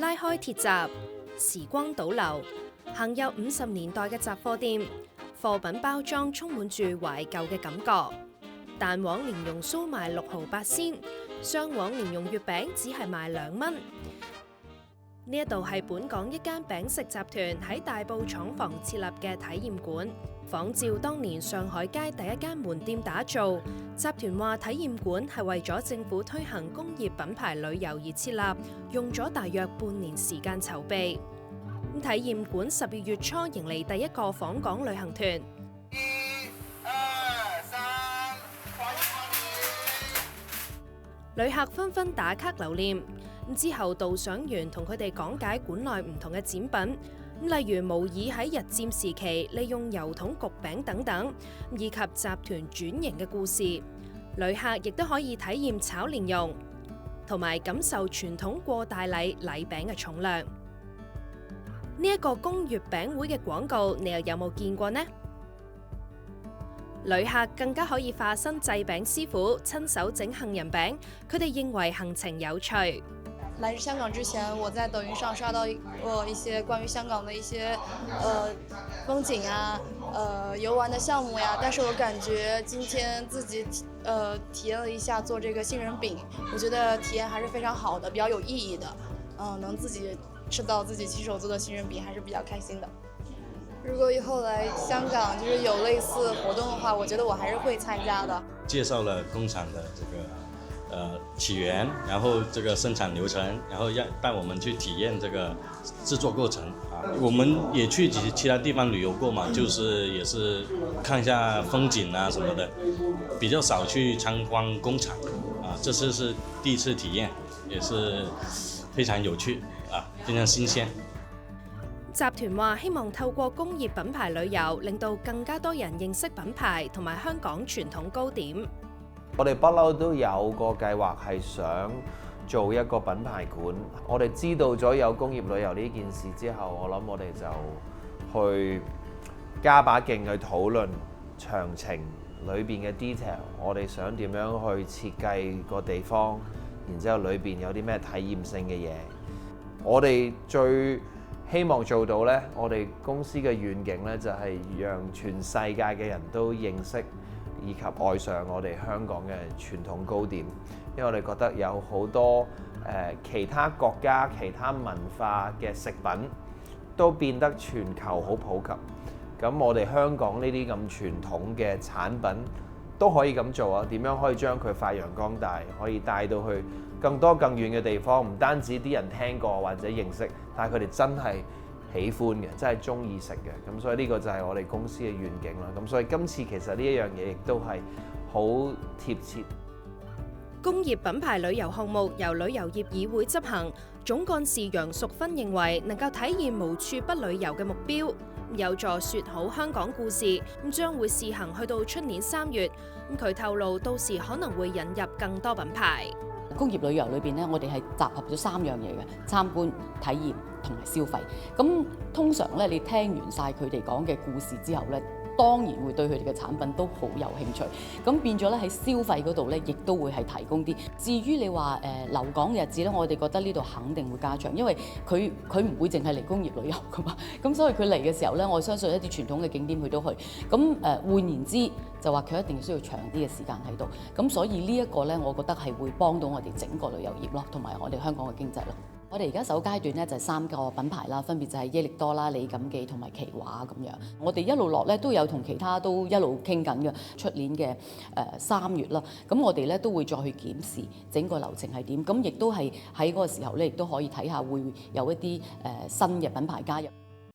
拉開鐵閘，時光倒流，行入50年代嘅雜貨店，貨品包裝充滿住懷舊嘅感覺。蛋黃蓮蓉酥賣6毫8仙，雙黃蓮蓉月餅只係賣2蚊。呢一度係本港一間餅食集團喺大埔廠房設立嘅體驗館，仿照當年上海街第一間門店打造。集團話體驗館係為咗政府推行工業品牌旅遊而設立，用咗大約半年時間籌備。體驗館12月初迎嚟第一個訪港旅行團。1、2、3，歡迎！旅客紛紛打卡留念。之後，導賞員同佢哋講解館內唔同嘅展品，例如模擬喺日佔時期利用油桶焗餅等等，以及集團轉型嘅故事。旅客亦都可以體驗炒蓮蓉，同埋感受傳統過大禮禮餅嘅重量。呢一個供月餅會嘅廣告，你又有冇見過呢？旅客更加可以化身製餅師傅，親手整杏仁餅。佢哋認為行程有趣。來香港之前，我在抖音上刷到過一些關於香港的一些風景啊，遊玩的項目呀。但是我感覺今天自己體驗了一下做這個杏仁餅，我覺得體驗還是非常好的，比較有意義的。能自己吃到自己親手做的杏仁餅，還是比較開心的。如果以後來香港就是有類似活動的話，我覺得我還是會參加的。介紹了工廠的這個起源，然後這個生產流程，然後要帶我們去體驗這個製作過程啊。我們也去其他地方旅遊過嘛，就是也是看一下風景啊什麼的，比較少去參觀工廠啊。這次是第一次體驗，也是非常有趣啊，非常新鮮。集團話希望透過工業品牌旅遊，令到更加多人認識品牌同埋香港傳統糕點。我哋不嬲都有個計劃係想做一個品牌館。我哋知道咗有工業旅遊呢件事之後，我諗我哋就去加把勁去討論詳情裏邊嘅 detail。我哋想點樣去設計個地方，然之後裏邊有啲咩體驗性嘅嘢。我哋最希望做到呢，我哋公司嘅願景呢，就係讓全世界嘅人都認識以及愛上我哋香港嘅傳統糕點，因為我哋覺得有好多其他國家、其他文化嘅食品都變得全球好普及。咁我哋香港呢啲咁傳統嘅產品都可以咁做啊？點樣可以將佢發揚光大，可以帶到去更多更遠嘅地方？唔單止啲人聽過或者認識，但係佢哋真係喜歡嘅，真係中意食嘅，咁所以呢個就係我哋公司嘅願景啦。咁所以今次其實呢一樣嘢亦都係好貼切。工業品牌旅遊項目由旅遊業議會執行，總幹事楊淑芬認為能夠體現無處不旅遊嘅目標，有助説好香港故事。咁將會試行去到出年3月。咁佢透露到時可能會引入更多品牌。工業旅遊裏邊咧，我哋係集合咗3樣嘢嘅：參觀、體驗同埋消費。咁通常咧，你聽完晒佢哋講嘅故事之後咧，當然會對佢哋嘅產品都好有興趣。咁變咗咧，喺消費嗰度咧，亦都會係提供啲。至於你話留港嘅日子咧，我哋覺得呢度肯定會加長，因為佢唔會淨係嚟工業旅遊噶嘛。咁所以佢嚟嘅時候咧，我相信一啲傳統嘅景點佢都去。咁換言之，就話佢一定需要長啲嘅時間喺度。咁所以呢一個咧，我覺得係會幫到我哋整個旅遊業咯，同埋我哋香港嘅經濟咯。我哋而家首階段咧就係3個品牌啦，分別就係益力多啦、李錦記同埋奇華咁樣。我哋一路落咧都有同其他都一路傾緊嘅，出年嘅3月啦。咁我哋咧都會再去檢視整個流程係點。咁亦都係喺嗰個時候咧，亦都可以睇下會有一啲新嘅品牌加入。